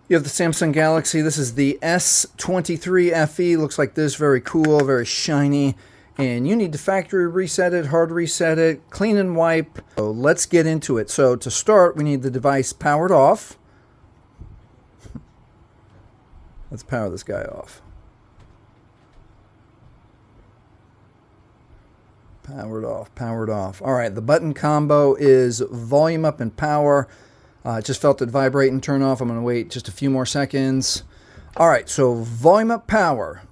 You have the Samsung Galaxy. This is the S23 FE. Looks like this. Very cool, very shiny. And you need to factory reset it, hard reset it, clean and wipe. So let's get into it. So to start, we need the device powered off. Let's power this guy off. Powered off, powered off. All right, the button combo is volume up and power. Just felt it vibrate and turn off. I'm going to wait just a few more seconds. All right, so volume up, power.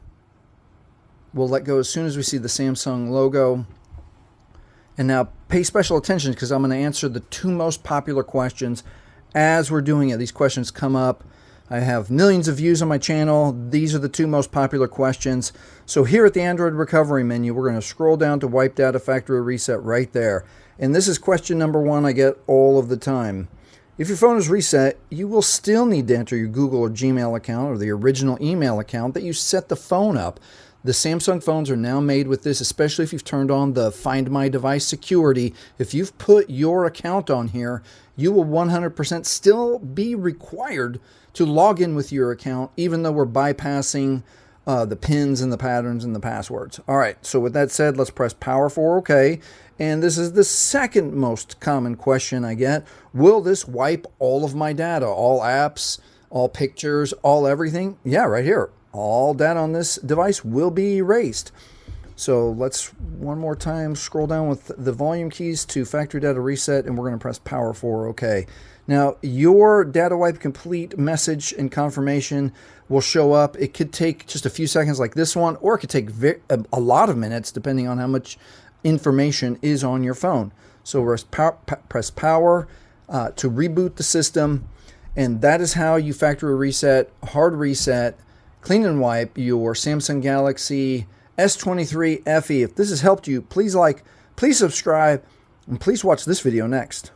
We'll let go as soon as we see the Samsung logo. And now pay special attention because I'm going to answer the two most popular questions as we're doing it. These questions come up. I have millions of views on my channel. These are the two most popular questions. So here at the Android recovery menu, we're going to scroll down to wipe data factory reset right there. And this is question number one I get all of the time. If your phone is reset, you will still need to enter your Google or Gmail account or the original email account that you set the phone up. The Samsung phones are now made with this, especially if you've turned on the Find My Device security. If you've put your account on here, you will 100% still be required to log in with your account, even though we're bypassing the pins and the patterns and the passwords. All right, so with that said, let's press power for OK. And this is the second most common question I get. Will this wipe all of my data, all apps, all pictures, all everything? Yeah, right here. All data on this device will be erased. So let's one more time scroll down with the volume keys to factory data reset, and we're going to press power for OK. Now, your data wipe complete message and confirmation will show up. It could take just a few seconds like this one, or it could take a lot of minutes depending on how much information is on your phone. So press power to reboot the system, and that is how you factory reset, hard reset, clean and wipe your Samsung Galaxy S23 FE. If this has helped you, please like, please subscribe, and please watch this video next.